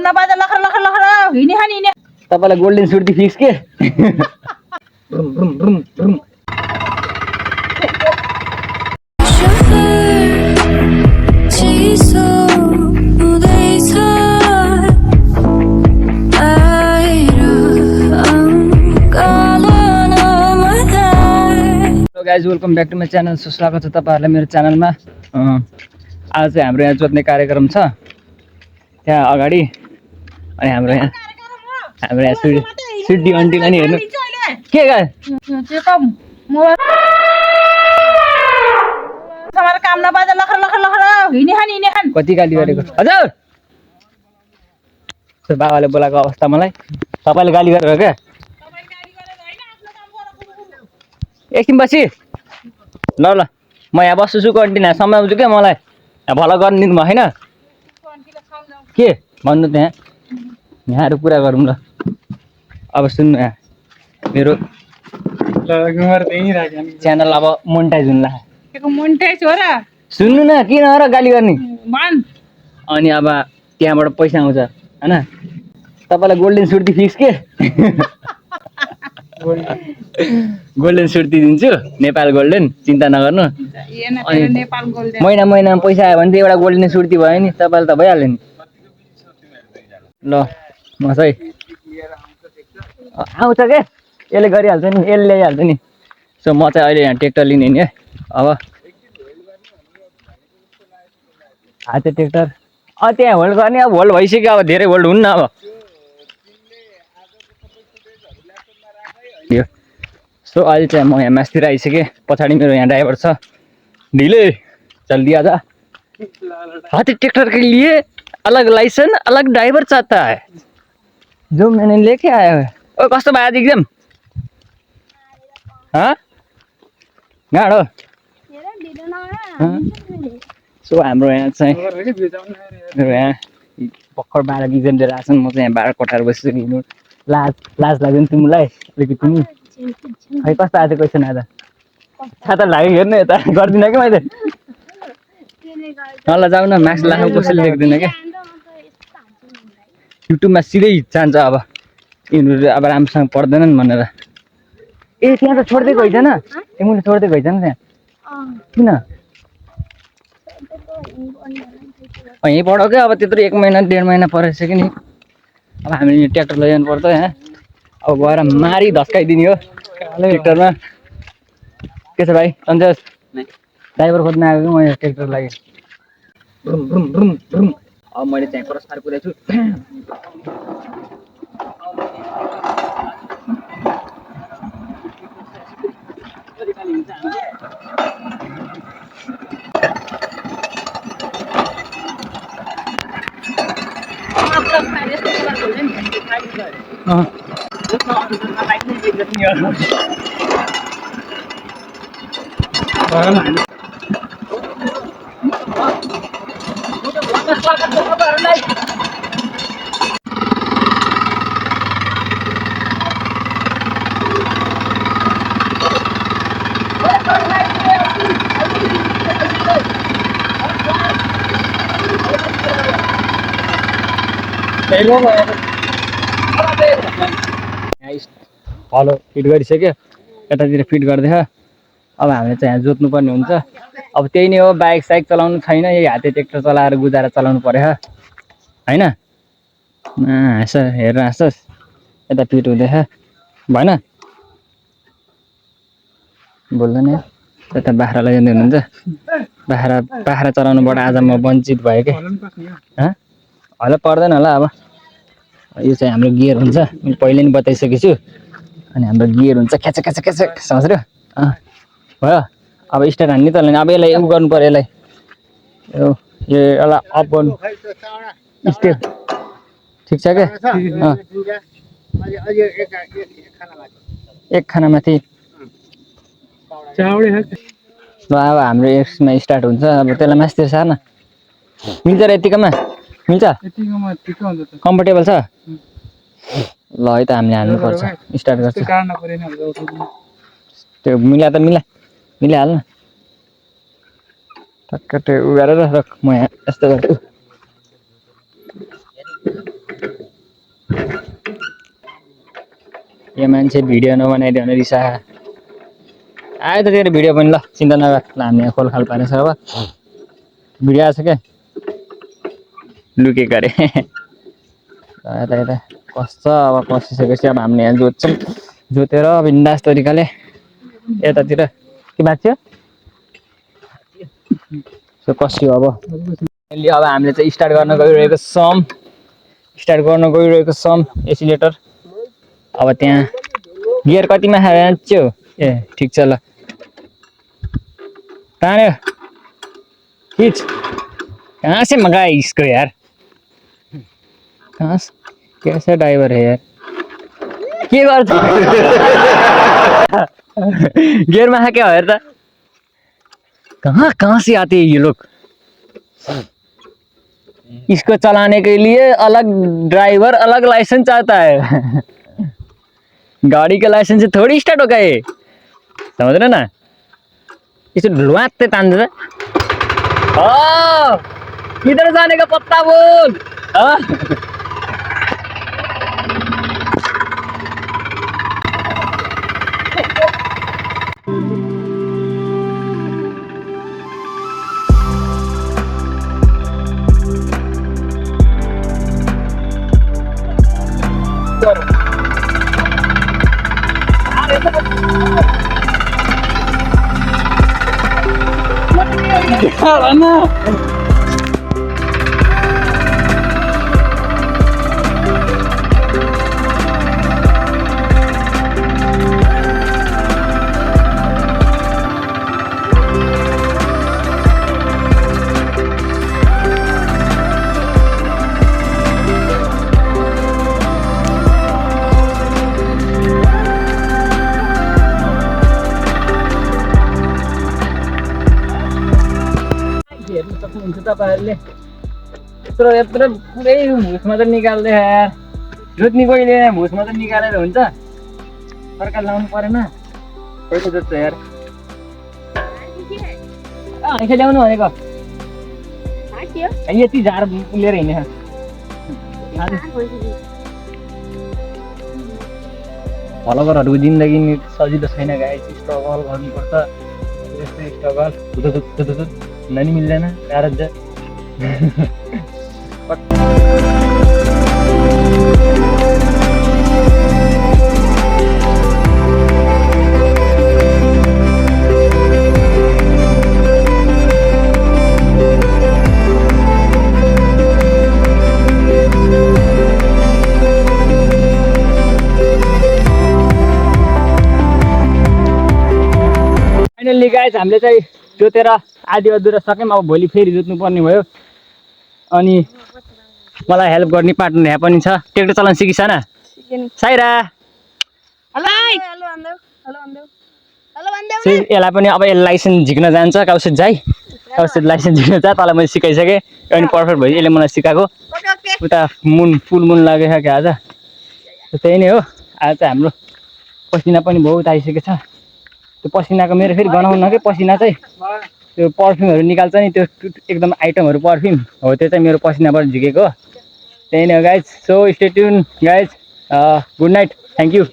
नबाजा लखर लखर लखर हिँड्ने खाने हिँड्ने तपाईलाई गोल्डन सुर्ती फिक्स के guys welcome back to my channel. स्वागत छ तपाईहरुलाई मेरो च्यानलमा। आज चाहिँ हाम्रो यहाँ जोत्ने कार्यक्रम छ त्यहाँ अगाडि। अनि हाम्रो यहाँ सुड्डी आन्टीलाई नि हेर्नु के गाय काम नबाजा लखर लखर लखर हिँड्ने खाने कति गाली गरेको हजुर बाबाले बोलाएको अवस्था मलाई तपाईले गाली गरेर क्या एकछिन पछि ल ल म यहाँ बस्छु छु कन्टिन्यू सम्झाउँछु क्या मलाई भला गर्ने दिनु होइन के भन्नु त्यहाँ यहाँहरू पुरा गरौँ ल। अब सुन्नु यहाँ मेरो च्यानल अब मोनिटाइज हुनु लाग्यो मोनिटाइज हो र सुन्नु न किन र गाली गर्ने अनि अब त्यहाँबाट पैसा आउँछ होइन तपाईँलाई गोल्डन सुर्ती फिक्स के गोल्डन सुर्ती दिन्छु नेपाल गोल्डन चिन्ता नगर्नु। महिना महिनामा पैसा आयो भने त एउटा गोल्डन सुर्ती भयो नि तपाईँले त भइहाल्यो नि ल म चाहिँ आउँछ क्या यसले गरिहाल्छ नि यसले ल्याइहाल्छ नि। सो म चाहिँ अहिले यहाँ ट्र्याक्टर लिने नि है अब हाते ट्र्याक्टर त्यहाँ होल्ड गर्ने अब होल्ड भइसक्यो अब धेरै होल्ड हुन्न अब सो अहिले चाहिँ म यहाँ मासतिर आइसकेँ पछाडि मेरो यहाँ ड्राइभर छ ढिले चल दिया जा हाथी ट्रैक्टर के लिए अलग लाइसेंस अलग ड्राइवर चाहता है जो मैंने लेके आया है। ओ कस्तो भयो आज एग्जाम गाडो सो हाम्रो यहाँ चाहिँ यहाँ भर्खर 12 इक्जाम दिएर आएको छ म चाहिँ यहाँ 12 कोठार बसिसकेको लाज लाग्यो नि तिमीलाई अलिकति नि खै कस्तो आएको क्वेसन आज छाता लाग्यो हेर्नु यता गर्दिनँ क्या मैले ल जाऊ न मार्क्स लाग्नु कसैले लेख्दैन क्या युट्युबमा सिधै जान्छ अब यिनीहरू अब राम्रोसँग पढ्दैनन् भनेर ए त्यहाँ त छोडिदिएको होइन मैले छोडिदिएको होइन त्यहाँ किन यहीँ पढाउ क्या अब त्यत्रो 1 महिना 1.5 महिना पढाइसक्यो नि अब हामीले ट्र्याक्टर लैजानु पर्छ यहाँ अब गएर मारी धस्काइदिने हो ट्र्याक्टरमा के छ भाइ सन्चोष ड्राइभर खोज्न आएको कि म यहाँ ट्र्याक्टर लागि अब मैले त्यहाँ पुरस्कार पुऱ्याएको छु हलो फिट गरिसक्यो यतातिर फिट गर्दैछ अब हामीले चाहिँ यहाँ जोत्नुपर्ने हुन्छ अब त्यही नै हो बाइक साइक चलाउनु छैन यही हाते ट्र्याक्टर चलाएर गुजारा चलाउनु पर्यो होइन हेरेर हाँस्छस् यता फिट हुँदैछ भएन बोल्दैन यता बाख्रा लैजाँदै हुनुहुन्छ बाख्रा चलाउनुबाट आज म वञ्चित भयो कि होला पर्दैन होला अब यो चाहिँ हाम्रो गियर हुन्छ मैले पहिले नि बताइसकेको छु अनि हाम्रो गियर हुन्छ ख्याच समझ्यो भयो अब स्टार्ट हान्ने त अब यसलाई उ गर्नु पर्यो यसलाई यसलाई अप गर्नु स्टेप ठिक छ क्या एक खाना माथि ल अब हाम्रो यसमा स्टार्ट हुन्छ अब त्यसलाई मास्तिर सार्न मिल्छ र यतिकोमा मिल्छ कम्फर्टेबल छ ल है त हामीले हाल्नुपर्छ स्टार्ट गर्छ त्यो मिलाइहाल्नु टक्क त्यो उ गरेर म यहाँ यस्तो गर्छु यो मान्छे भिडियो नबनाइदियो भने रिसा आयो त तेरो भिडियो पनि ल चिन्ता नगर ल हामी यहाँ खोलखाल पारेछ अब भिडियो आएको छ क्या लुकेको अरे यता यता कस्छ अब कसिसकेपछि अब हामीले यहाँ जोत्छौँ जोतेर बिन्दास तरिकाले यतातिर के भएको थियो सो कसियो अब अहिले अब हामीले चाहिँ स्टार्ट गर्न गइरहेको छौँ एसिलेटर अब त्यहाँ गियर कतिमा खायो ए ठिक छ ल तान्यो खिच कहाँ से मगा इसको यार कहाँ कैसा ड्राइवर है यार के गर्छ गियरमा क्या हो यार त कहाँ से आते हैं ये लोग इसको चलाने के लिए अलग ड्राइवर अलग लाइसेंस चाहता है गाड़ी का लाइसेंस से थोड़ी स्टार्ट होगा ये समझ रहे ना इसे ढुलवाते तान किधर जाने का पत्ता बोल हेर्नु सक्नुहुन्छ तपाईहरुले यत्रो पुरै भुस मात्र निकाल्दै यार जोत्नी कोहीले भुस मात्र निकालेर हुन्छ सरकार लाउनु परेन कहिले जोत्छ यार हैन ल्याउनु भनेको यति झार लिएर हिँड्ने भलगरहरूको जिन्दगी सजिलो छैन गाइस स्ट्रगल गर्नुपर्छ यस्तै स्ट्रगल ननी मिल्दैन गाह्रो छ फाइनली गाइस हामीले चाहिँ जोतेर आधी अधुरा सक्यौँ अब भोलि फेरि जोत्नु पर्ने भयो अनि मलाई हेल्प गर्ने पार्टनर यहाँ पनि छ ट्र्याक्टर चलाउन सिकिस् न साइरा यसलाई पनि अब लाइसेन्स झिक्न जान्छ काउसेट जाइ काउसेट लाइसेन्स झिक्न जा तँलाई मैले सिकाइसकेँ अनि पर्फेक्ट भयो यसले मलाई सिकाएको उता फुल मुन लागेको क्या आज त्यही नै हो आज चाहिँ हाम्रो पसिना पनि बहुत आइसकेको छ त्यो पसिनाको मेरो फेरि गनाउन के पसिना चाहिँ त्यो पर्फ्युमहरू निकाल्छ नि त्यो एकदम आइटमहरू पर्फ्युम हो त्यो चाहिँ मेरो पसिनाबाट झिकेको त्यही नै हो guys so stay tune guys good night thank you